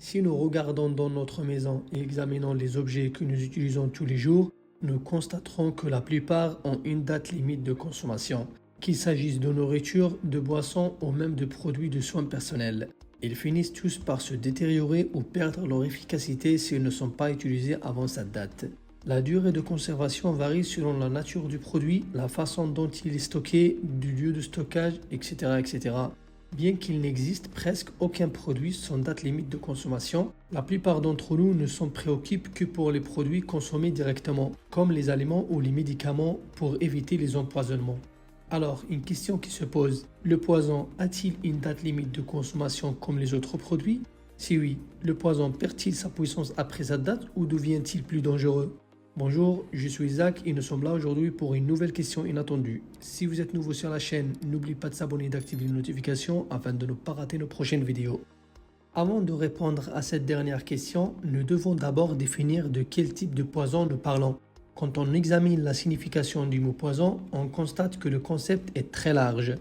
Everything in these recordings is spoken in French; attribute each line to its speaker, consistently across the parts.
Speaker 1: Si nous regardons dans notre maison et examinons les objets que nous utilisons tous les jours, nous constaterons que la plupart ont une date limite de consommation, qu'il s'agisse de nourriture, de boissons ou même de produits de soins personnels. Ils finissent tous par se détériorer ou perdre leur efficacité s'ils ne sont pas utilisés avant cette date. La durée de conservation varie selon la nature du produit, la façon dont il est stocké, du lieu de stockage, etc. etc. Bien qu'il n'existe presque aucun produit sans date limite de consommation, la plupart d'entre nous ne s'en préoccupent que pour les produits consommés directement, comme les aliments ou les médicaments pour éviter les empoisonnements. Alors, une question qui se pose, le poison a-t-il une date limite de consommation comme les autres produits? Si oui, le poison perd-il sa puissance après cette date ou devient-il plus dangereux? Bonjour, je suis Isaac et nous sommes là aujourd'hui pour une nouvelle question inattendue. Si vous êtes nouveau sur la chaîne, n'oubliez pas de s'abonner et d'activer les notifications afin de ne pas rater nos prochaines vidéos. Avant de répondre à cette dernière question, nous devons d'abord définir de quel type de poison nous parlons. Quand on examine la signification du mot poison, on constate que le concept est très large.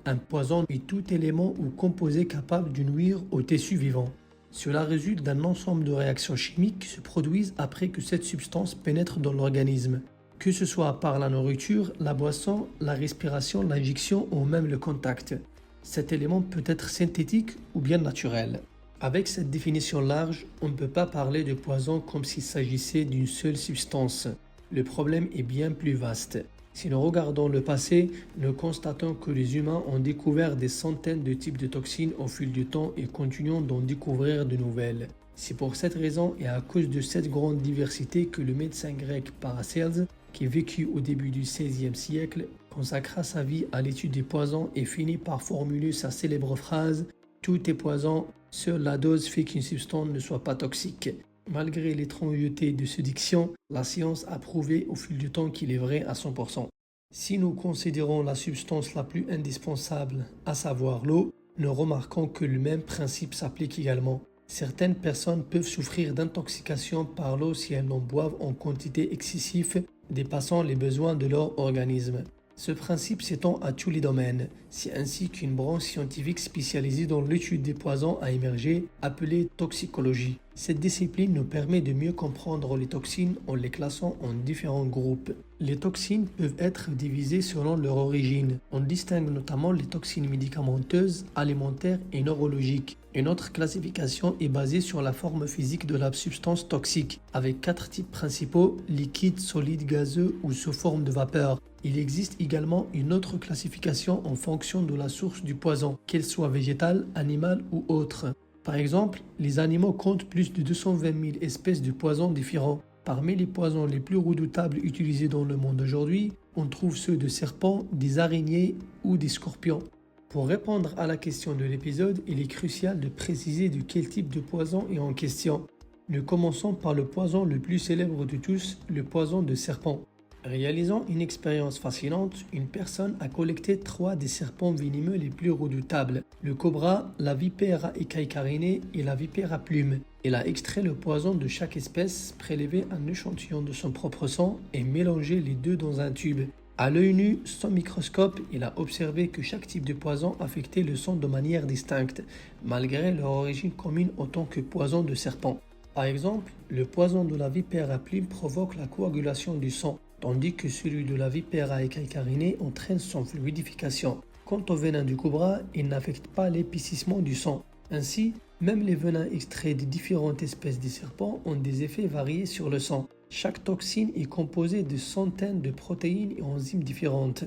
Speaker 1: Un poison est tout élément ou composé capable de nuire au tissu vivant. Cela résulte d'un ensemble de réactions chimiques qui se produisent après que cette substance pénètre dans l'organisme, que ce soit par la nourriture, la boisson, la respiration, l'injection ou même le contact. Cet élément peut être synthétique ou bien naturel. Avec cette définition large, on ne peut pas parler de poison comme s'il s'agissait d'une seule substance. Le problème est bien plus vaste. Si nous regardons le passé, nous constatons que les humains ont découvert des centaines de types de toxines au fil du temps et continuons d'en découvrir de nouvelles. C'est pour cette raison et à cause de cette grande diversité que le médecin grec Paracelse, qui vécut au début du XVIe siècle, consacra sa vie à l'étude des poisons et finit par formuler sa célèbre phrase « Tout est poison, seule la dose fait qu'une substance ne soit pas toxique ». Malgré l'étrangeté de ce diction, la science a prouvé au fil du temps qu'il est vrai à 100%. Si nous considérons la substance la plus indispensable, à savoir l'eau, nous remarquons que le même principe s'applique également. Certaines personnes peuvent souffrir d'intoxication par l'eau si elles en boivent en quantité excessive, dépassant les besoins de leur organisme. Ce principe s'étend à tous les domaines. C'est ainsi qu'une branche scientifique spécialisée dans l'étude des poisons a émergé, appelée toxicologie. Cette discipline nous permet de mieux comprendre les toxines en les classant en différents groupes. Les toxines peuvent être divisées selon leur origine. On distingue notamment les toxines médicamenteuses, alimentaires et neurologiques. Une autre classification est basée sur la forme physique de la substance toxique, avec 4 types principaux, liquide, solide, gazeux ou sous forme de vapeur. Il existe également une autre classification en fonction de la source du poison, qu'elle soit végétale, animale ou autre. Par exemple, les animaux comptent plus de 220 000 espèces de poisons différents. Parmi les poisons les plus redoutables utilisés dans le monde aujourd'hui, on trouve ceux de serpents, des araignées ou des scorpions. Pour répondre à la question de l'épisode, il est crucial de préciser de quel type de poison est en question. Nous commençons par le poison le plus célèbre de tous, le poison de serpent. Réalisant une expérience fascinante, une personne a collecté 3 des serpents venimeux les plus redoutables, le cobra, la vipère à écailles carinées et la vipère à plumes. Il a extrait le poison de chaque espèce, prélevé un échantillon de son propre sang et mélangé les deux dans un tube. À l'œil nu, sans microscope, il a observé que chaque type de poison affectait le sang de manière distincte, malgré leur origine commune en tant que poison de serpent. Par exemple, le poison de la vipère à plumes provoque la coagulation du sang, tandis que celui de la vipère à écailles carinées entraîne son fluidification. Quant au venin du cobra, il n'affecte pas l'épaississement du sang. Ainsi, même les venins extraits des différentes espèces de serpents ont des effets variés sur le sang. Chaque toxine est composée de centaines de protéines et enzymes différentes.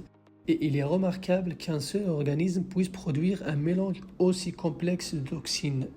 Speaker 1: Et il est remarquable qu'un seul organisme puisse produire un mélange aussi complexe de toxines.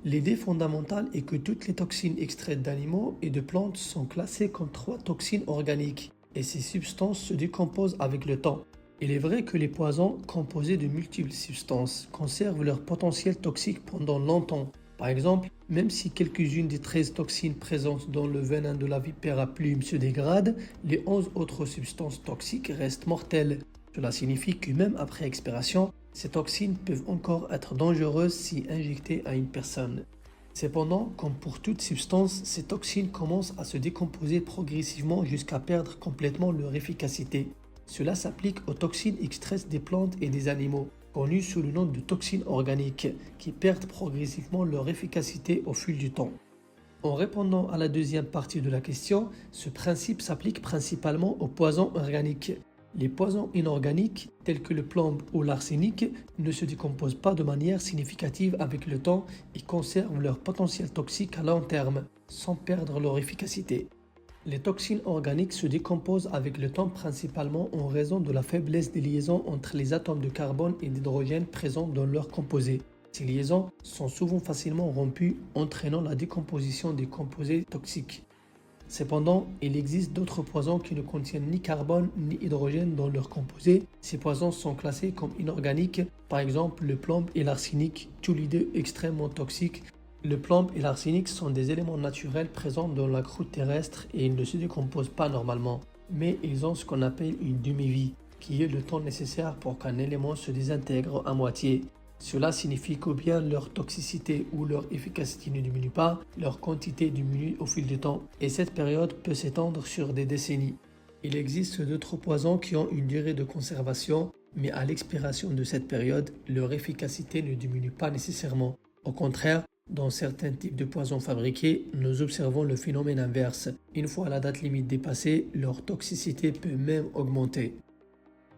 Speaker 1: L'idée fondamentale est que toutes les toxines extraites d'animaux et de plantes sont classées comme 3 toxines organiques. Et ces substances se décomposent avec le temps. Il est vrai que les poisons, composés de multiples substances, conservent leur potentiel toxique pendant longtemps. Par exemple, même si quelques-unes des 13 toxines présentes dans le venin de la vipère à plumes se dégradent, les 11 autres substances toxiques restent mortelles. Cela signifie que même après expiration, ces toxines peuvent encore être dangereuses si injectées à une personne. Cependant, comme pour toute substance, ces toxines commencent à se décomposer progressivement jusqu'à perdre complètement leur efficacité. Cela s'applique aux toxines extraites des plantes et des animaux. connues sous le nom de toxines organiques, qui perdent progressivement leur efficacité au fil du temps. En répondant à la deuxième partie de la question, ce principe s'applique principalement aux poisons organiques. Les poisons inorganiques, tels que le plomb ou l'arsenic, ne se décomposent pas de manière significative avec le temps et conservent leur potentiel toxique à long terme, sans perdre leur efficacité. Les toxines organiques se décomposent avec le temps principalement en raison de la faiblesse des liaisons entre les atomes de carbone et d'hydrogène présents dans leurs composés. Ces liaisons sont souvent facilement rompues, entraînant la décomposition des composés toxiques. Cependant, il existe d'autres poisons qui ne contiennent ni carbone ni hydrogène dans leurs composés. Ces poisons sont classés comme inorganiques, par exemple le plomb et l'arsenic, tous les deux extrêmement toxiques. Le plomb et l'arsenic sont des éléments naturels présents dans la croûte terrestre et ils ne se décomposent pas normalement, mais ils ont ce qu'on appelle une demi-vie, qui est le temps nécessaire pour qu'un élément se désintègre à moitié. Cela signifie que bien leur toxicité ou leur efficacité ne diminue pas, leur quantité diminue au fil du temps, et cette période peut s'étendre sur des décennies. Il existe d'autres poisons qui ont une durée de conservation, mais à l'expiration de cette période, leur efficacité ne diminue pas nécessairement. Au contraire, dans certains types de poisons fabriqués, nous observons le phénomène inverse. Une fois la date limite dépassée, leur toxicité peut même augmenter.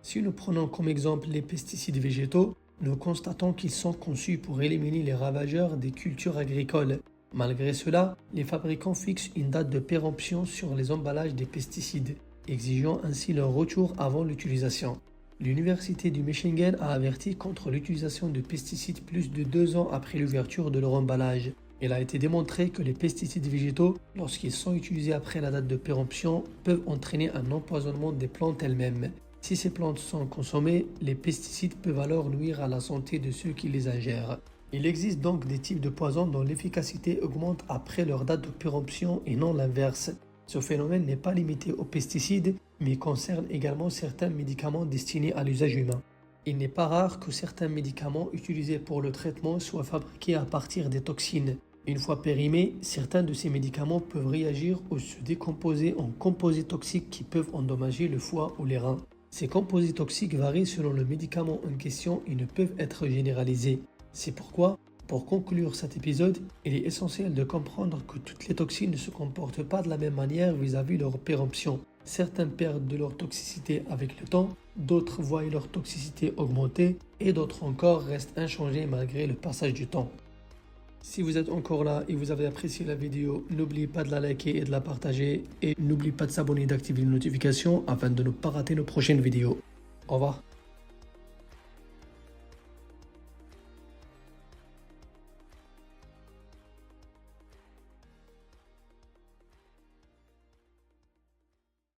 Speaker 1: Si nous prenons comme exemple les pesticides végétaux, nous constatons qu'ils sont conçus pour éliminer les ravageurs des cultures agricoles. Malgré cela, les fabricants fixent une date de péremption sur les emballages des pesticides, exigeant ainsi leur retour avant l'utilisation. L'Université du Michigan a averti contre l'utilisation de pesticides plus de 2 ans après l'ouverture de leur emballage. Il a été démontré que les pesticides végétaux, lorsqu'ils sont utilisés après la date de péremption, peuvent entraîner un empoisonnement des plantes elles-mêmes. Si ces plantes sont consommées, les pesticides peuvent alors nuire à la santé de ceux qui les ingèrent. Il existe donc des types de poisons dont l'efficacité augmente après leur date de péremption et non l'inverse. Ce phénomène n'est pas limité aux pesticides, mais concerne également certains médicaments destinés à l'usage humain. Il n'est pas rare que certains médicaments utilisés pour le traitement soient fabriqués à partir des toxines. Une fois périmés, certains de ces médicaments peuvent réagir ou se décomposer en composés toxiques qui peuvent endommager le foie ou les reins. Ces composés toxiques varient selon le médicament en question et ne peuvent être généralisés. C'est pourquoi, pour conclure cet épisode, il est essentiel de comprendre que toutes les toxines ne se comportent pas de la même manière vis-à-vis de leur péremption. Certains perdent de leur toxicité avec le temps, d'autres voient leur toxicité augmenter et d'autres encore restent inchangées malgré le passage du temps. Si vous êtes encore là et vous avez apprécié la vidéo, n'oubliez pas de la liker et de la partager. Et n'oubliez pas de s'abonner et d'activer les notifications afin de ne pas rater nos prochaines vidéos. Au revoir.